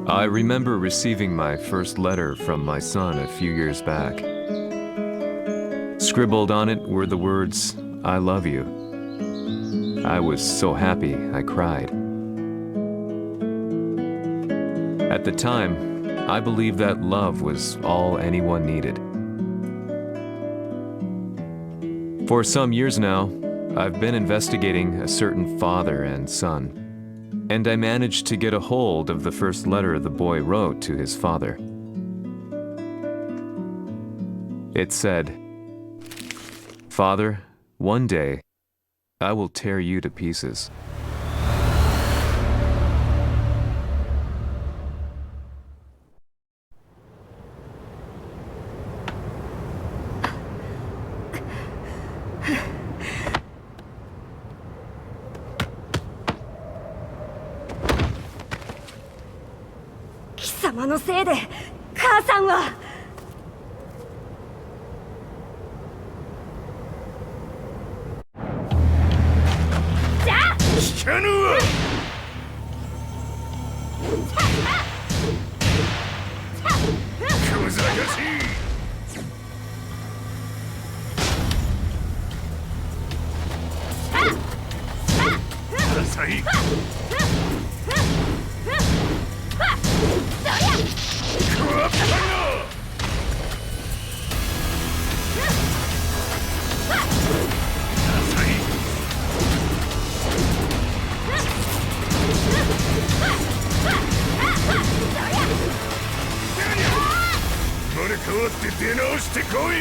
I remember receiving my first letter from my son a few years back. Scribbled on it were the words, "I love you." I was so happy I cried. At the time, I believed that love was all anyone needed. For some years now, I've been investigating a certain father and son, and I managed to get a hold of the first letter the boy wrote to his father. It said, "Father, one day, I will tear you to pieces." 貴様のせいで母さんは。 聞かぬわ。小賢しい。浅い。クワッパよ。浅い。 生まれ変わって出直してこい。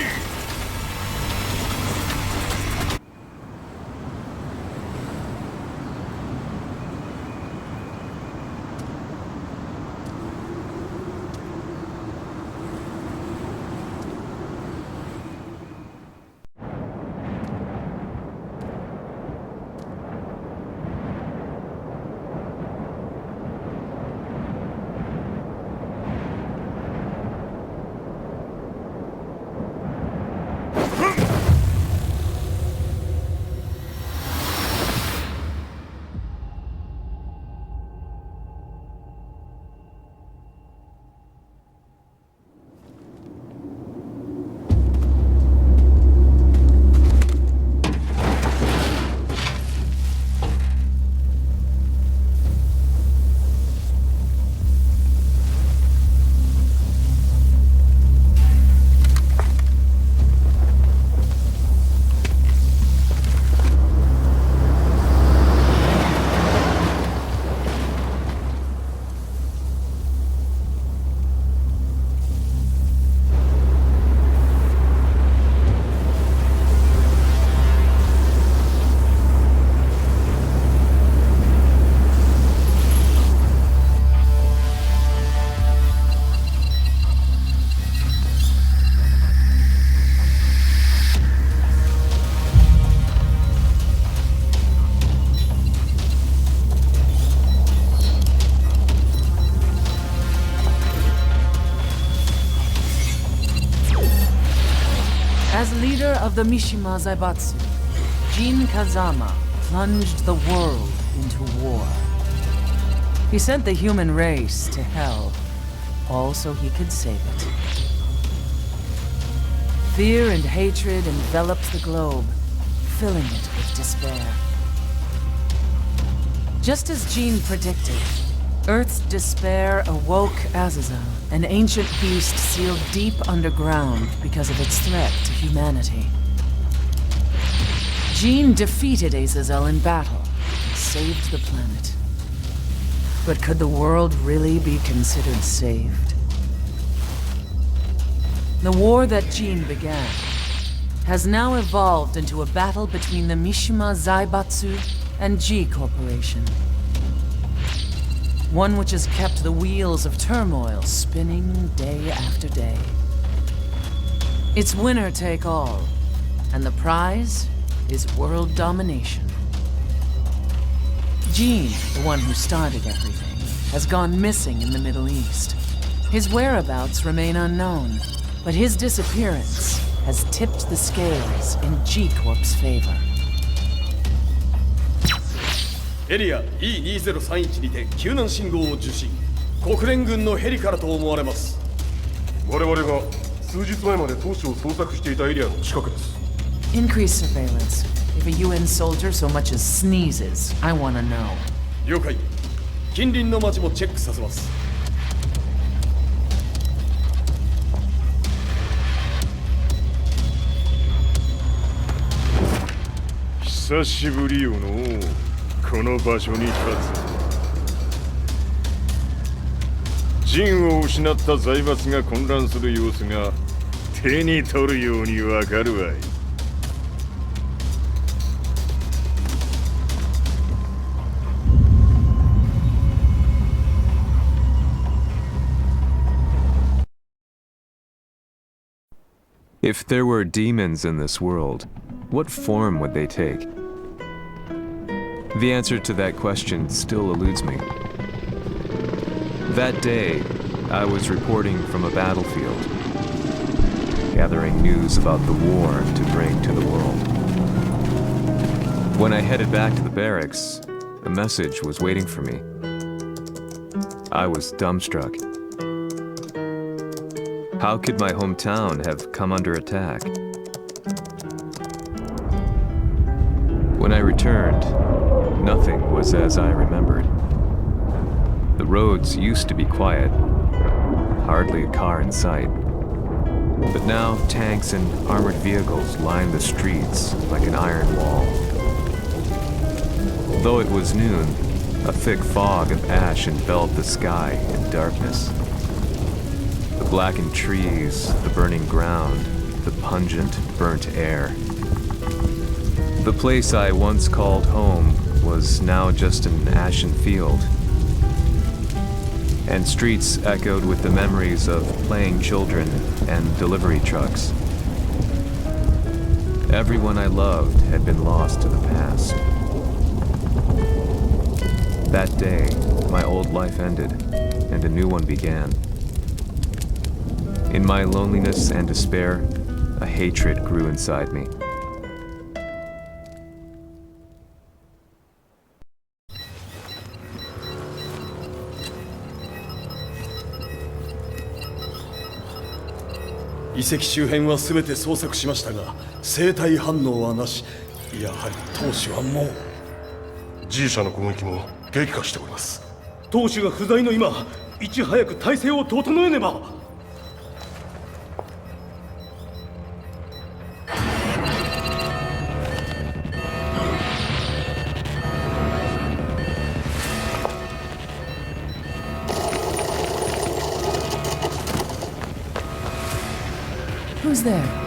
As leader of the Mishima Zaibatsu, 𝐏𝐞𝐫𝐚 plunged the world into war. He sent the human race to hell, all so he could save it. Fear and hatred enveloped the globe, filling it with despair. Just as 𝐏 predicted, Earth's despair awoke Azazel, an ancient beast sealed deep underground because of its threat to humanity. 𝐏 defeated Azazel in battle and saved the planet. But could the world really be considered saved? The war that 𝐏 began has now evolved into a battle between the Mishima Zaibatsu and 𝐏 Corporation. One which has kept the wheels of turmoil spinning day after day. It's winner take all, and the prize is world domination. 𝐏, the one who started everything, has gone missing in the Middle East. His whereabouts remain unknown, but his disappearance has tipped the scales in 𝐏 Corp's favor. エリア E2031 にて救難信号を受信。国連軍のヘリからと思われます。我々が数日前まで当初を捜索していたエリアの近くです。 Increase surveillance. If a UN soldier so much as sneezes, I want to know. 了解。近隣の町もチェックさせます。久しぶりよのこの場所に立つ。陣を失った財閥が混乱する様子が手に取るようにわかるわい。If there were demons in this world, what form would they take? The answer to that question still eludes me. That day, I was reporting from a battlefield, gathering news about the war to bring to the world. When I headed back to the barracks, a message was waiting for me. I was dumbstruck. How could my hometown have come under attack? When I returned, nothing was as I remembered. The roads used to be quiet, hardly a car in sight. But now tanks and armored vehicles line the streets like an iron wall. Though it was noon, a thick fog of ash enveloped the sky in darkness. The blackened trees, the burning ground, the pungent, burnt air. The place I once called home was now just an ashen field, and streets echoed with the memories of playing children and delivery trucks. Everyone I loved had been lost to the past. That day, my old life ended, and a new one began. In my loneliness and despair, a hatred grew inside me. "遺跡周辺は全て捜索しましたが、生体反応はなし。やはり当主はもう。G 社の攻撃も激化しております。当主が不在の今、いち早く体制を整えねば。Who's there?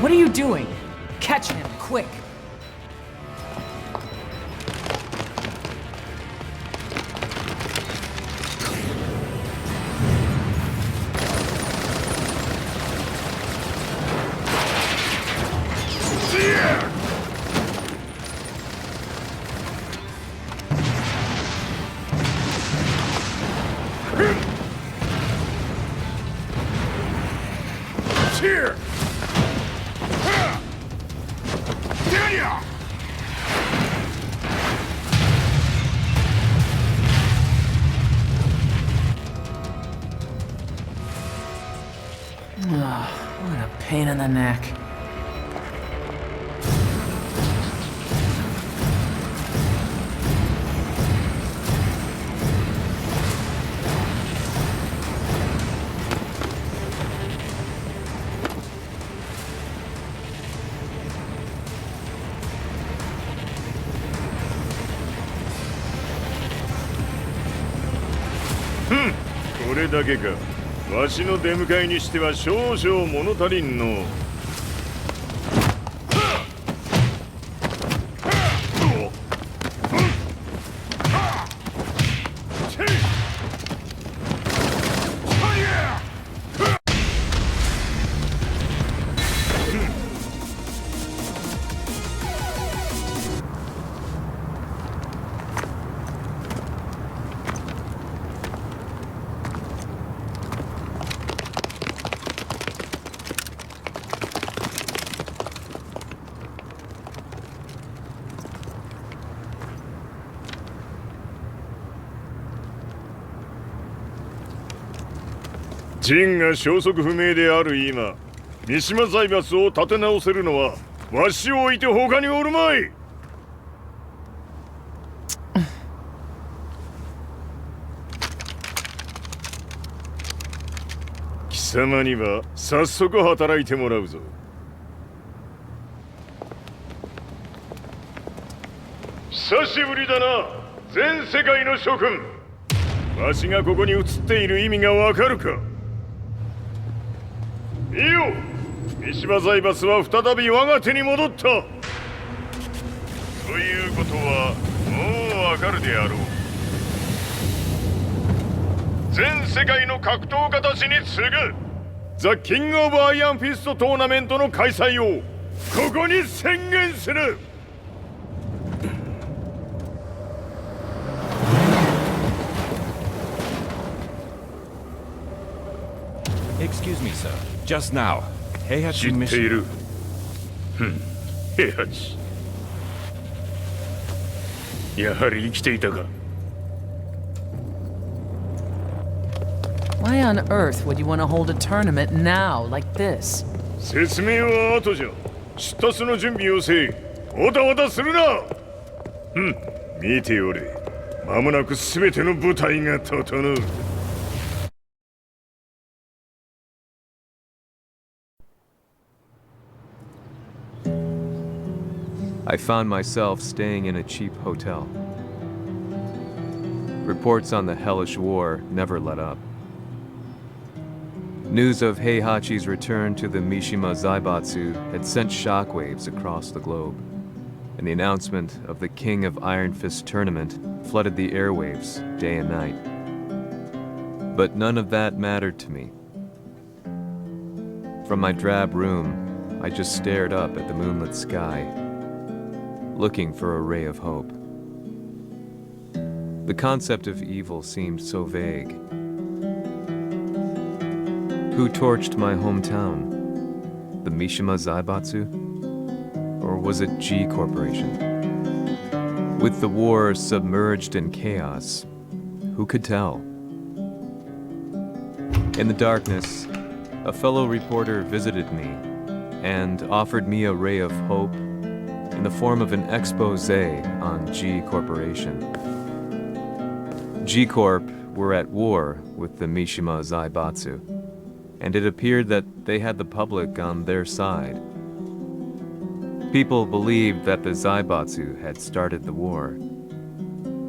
What are you doing? Catch him, quick! Here! What a pain in the neck. Hmm. これだけか。わしの出迎えにしては少々物足りんの。ジンが消息不明である今、三島財閥を立て直せるのはわしを置いて他におるまい。貴様には早速働いてもらうぞ。久しぶりだな、全世界の諸君。わしがここに映っている意味がわかるか。いいよ、三島財閥は再び我が手に戻った。ということはもうわかるであろう。全世界の格闘家たちに次ぐザ・キング・オブ・アイアンフィストトーナメントの開催をここに宣言する。Excuse me, sir. Just now, Heihachi 知っている。平八。やはり生きていたか。Why on earth would you want to hold a tournament now, like this? 説明は後じゃ。出立の準備をせい。おたおたするな。見ておれ。間もなく全ての部隊が整う。I found myself staying in a cheap hotel. Reports on the hellish war never let up. News of Heihachi's return to the Mishima Zaibatsu had sent shockwaves across the globe, and the announcement of the King of Iron Fist tournament flooded the airwaves day and night. But none of that mattered to me. From my drab room, I just stared up at the moonlit sky, looking for a ray of hope. The concept of evil seemed so vague. Who torched my hometown? The Mishima Zaibatsu? Or was it G Corporation? With the war submerged in chaos, who could tell? In the darkness, a fellow reporter visited me and offered me a ray of hope in the form of an expose on G Corporation. G Corp were at war with the Mishima Zaibatsu, and it appeared that they had the public on their side. People believed that the Zaibatsu had started the war,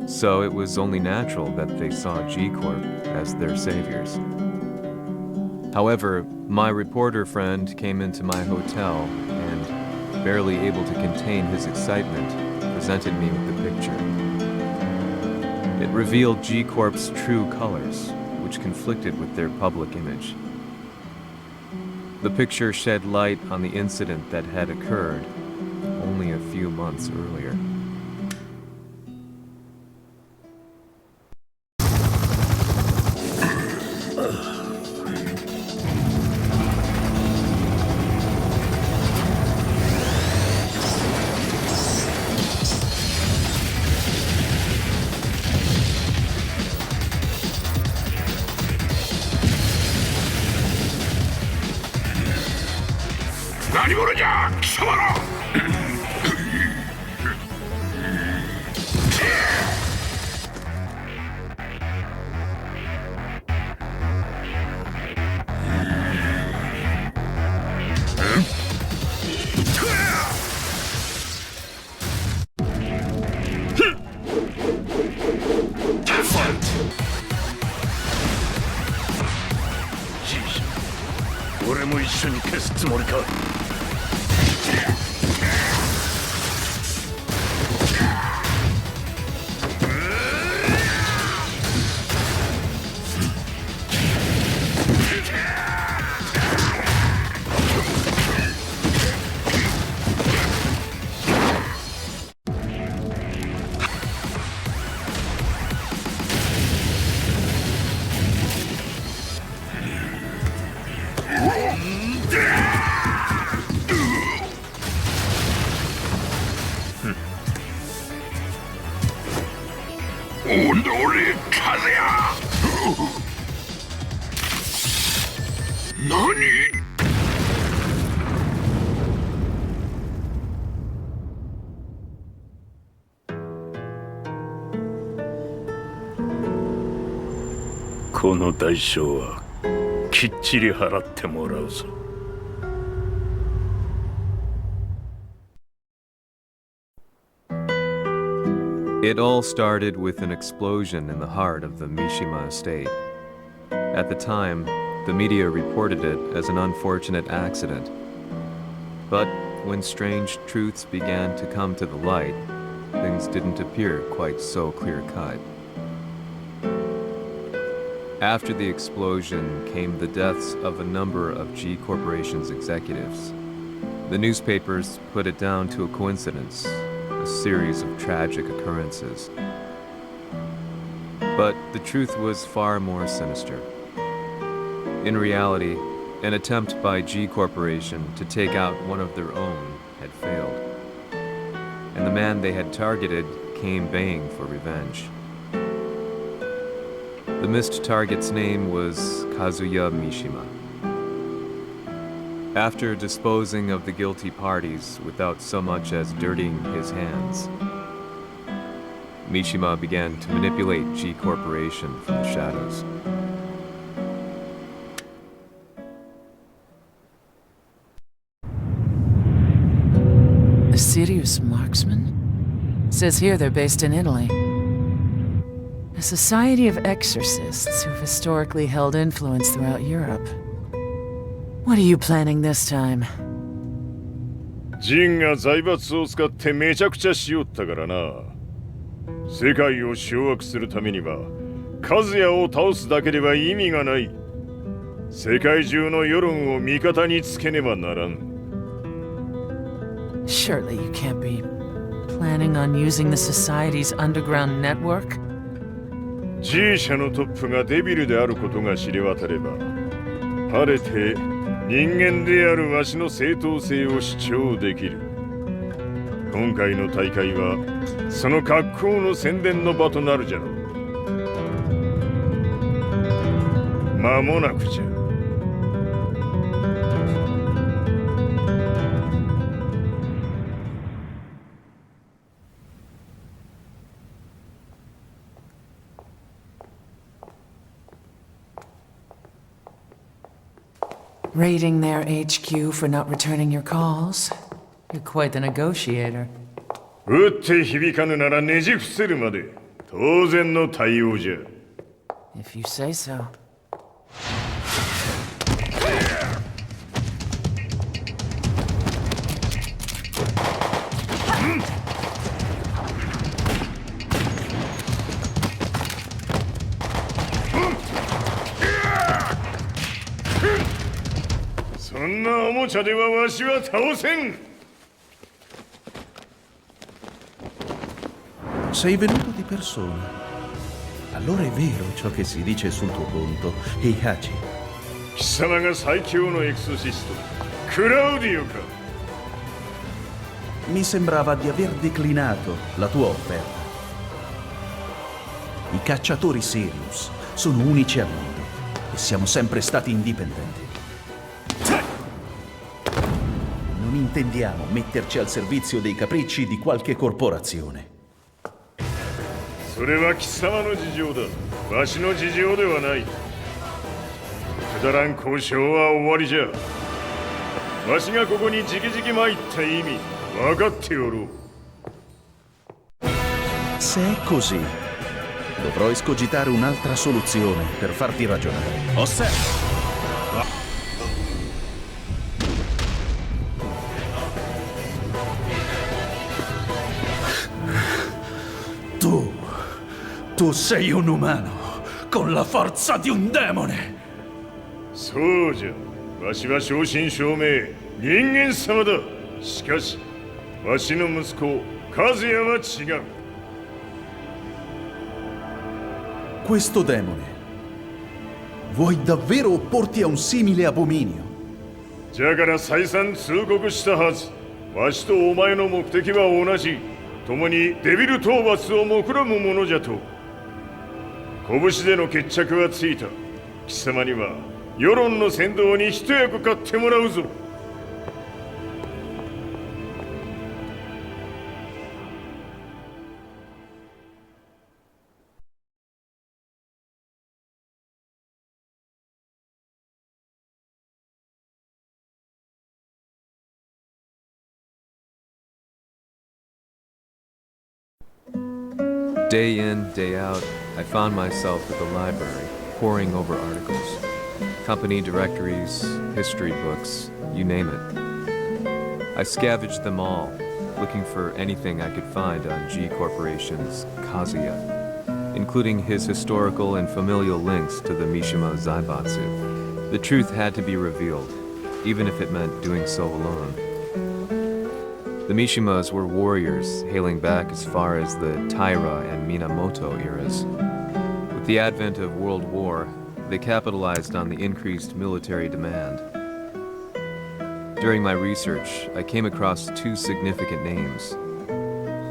so it was only natural that they saw G Corp as their saviors. However, my reporter friend came into my hotel and, barely able to contain his excitement, presented me with the picture. It revealed G Corp's true colors, which conflicted with their public image. The picture shed light on the incident that had occurred only a few months earlier. 何？この代償はきっちり払ってもらうぞ。It all started with an explosion in the heart of the Mishima estate. At the time, the media reported it as an unfortunate accident. But when strange truths began to come to the light, things didn't appear quite so clear-cut. After the explosion came the deaths of a number of G Corporation's executives. The newspapers put it down to a coincidence, a series of tragic occurrences. But the truth was far more sinister. In reality, an attempt by G Corporation to take out one of their own had failed. And the man they had targeted came baying for revenge. The missed target's name was Kazuya Mishima. After disposing of the guilty parties without so much as dirtying his hands, Mishima began to manipulate G Corporation from the shadows. A serious marksman? Says here they're based in Italy. A society of exorcists who've historically held influence throughout Europe. What are you planning this time? ジンが財閥を使ってめちゃくちゃしよったからな。世界を掌握するためにはカズヤを倒すだけでは意味がない。世界中の世論を味方につけねばならん。Surely you can't be planning on using the society's underground network? G 社のトップがデビルであることが知れ渡れば、晴れて人間であるわしの正当性を主張できる。今回の大会はその格好の宣伝の場となるじゃろう。間もなくじゃ。Raiding their HQ for not returning your calls? You're quite the negotiator. 撃って響かぬならねじ伏せるまで当然の対応じゃ。If you say so. Sei venuto di persona. Allora è vero ciò che si dice sul tuo conto, Heihachi. 貴様が最強のエクソシスト、クラウディオか。Mi sembrava di aver declinato la tua offerta. I cacciatori Sirius sono unici al mondo e siamo sempre stati indipendenti. Non intendiamo metterci al servizio dei capricci di qualche corporazione. それは貴様の事情だ。わしの事情ではない。くだらん交渉は終わりじゃ。わしがここに直々参った意味分かっておろう。Se è così, dovrò escogitare un'altra soluzione per farti ragionare. Osserva! Tu sei un umano, con la forza di un demone! そうじゃ。わしは正真正銘人間様だ。しかし、わしの息子、和也は違う。Questo demone, vuoi davvero opporti a un simile abominio? じゃから再三通告したはず。わしとお前の目的は同じ。共にデビル討伐を目論むものじゃと。拳での決着はついた。貴様には世論の先導に一役買ってもらうぞ。Day in, day out, I found myself at the library, poring over articles. Company directories, history books, you name it. I scavenged them all, looking for anything I could find on G Corporation's Kazuya, including his historical and familial links to the Mishima Zaibatsu. The truth had to be revealed, even if it meant doing so alone. The Mishimas were warriors hailing back as far as the Taira and Minamoto eras. With the advent of World War, they capitalized on the increased military demand. During my research, I came across two significant names.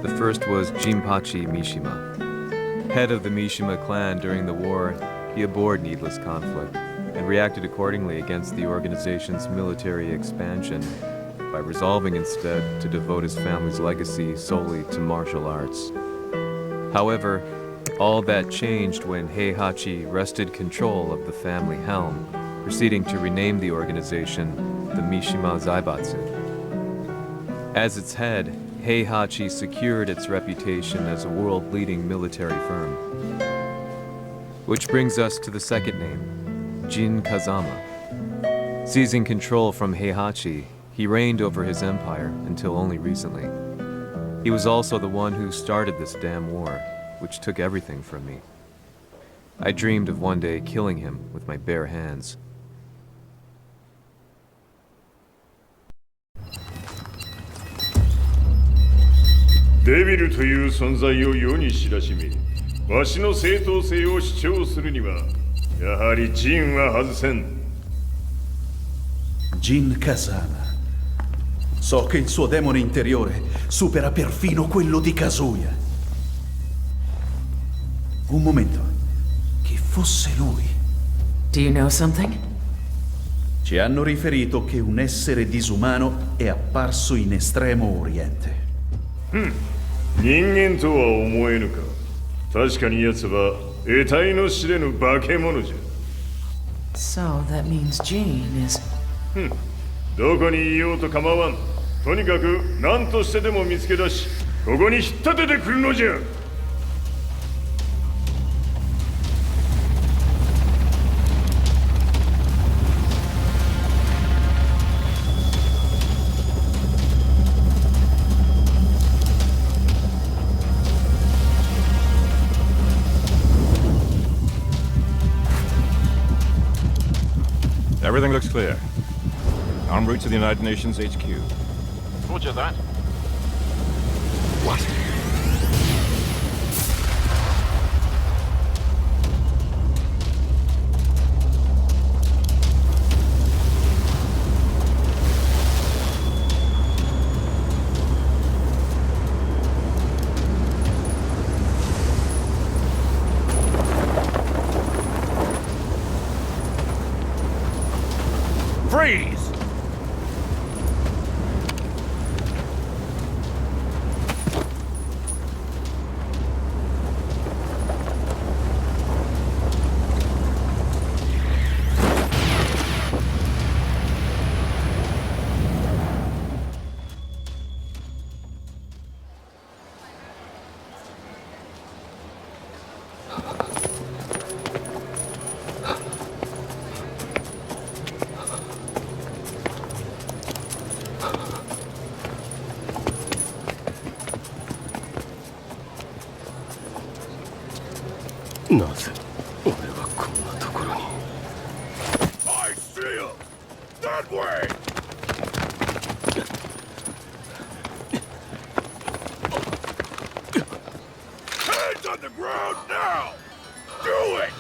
The first was Jinpachi Mishima. Head of the Mishima clan during the war, he abhorred needless conflict and reacted accordingly against the organization's military expansion by resolving instead to devote his family's legacy solely to martial arts. However, all that changed when Heihachi wrested control of the family helm, proceeding to rename the organization the Mishima Zaibatsu. As its head, Heihachi secured its reputation as a world-leading military firm. Which brings us to the second name, Jin Kazama. Seizing control from Heihachi, he reigned over his empire until only recently. He was also the one who started this damn war, which took everything from me. I dreamed of one day killing him with my bare hands. デビルという存在を世に知らしめ、わしの正当性を主張するには、やはりジンは外せん。Jin Kazama. So che il suo demone interiore supera perfino quello di Kazuya. Un momento. Chi fosse lui? Do you know something? Ci hanno riferito che un essere disumano è apparso in Estremo Oriente. 人間とは思えぬか。確かに奴は得体の知れぬ化け物じゃ。 So that means Jean is... どこにいようと構わん。とにかく何としてでも見つけ出し、ここに引っ立ててくるのじゃ。Everything looks clear. En route to the United Nations HQ. Roger that. What? Freeze! I see him! That way! Hands on the ground now! Do it!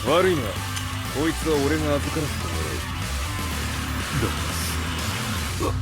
Worry not. こいつは俺が預からせてもらう。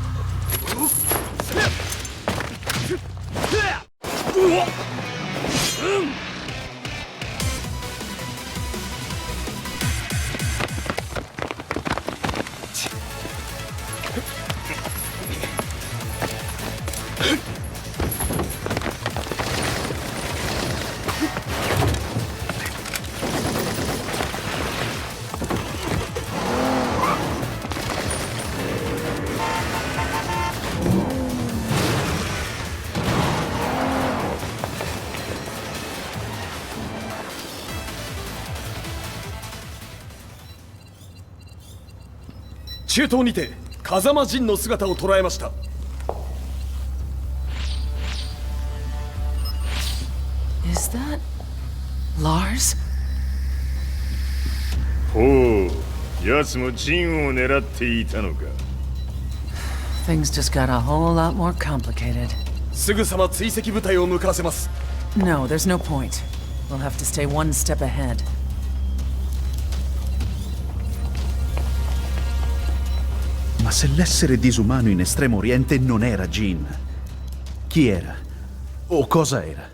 中東にて風間陣の姿を捉えました。 Is that Lars? ほう、奴も陣を狙っていたのか。 Things just got a whole lot more complicated. すぐさま追跡部隊を向かわせます。 No, there's no point. We'll have to stay one step ahead. Ma se l'essere disumano in Estremo Oriente non era Jin, chi era? O cosa era?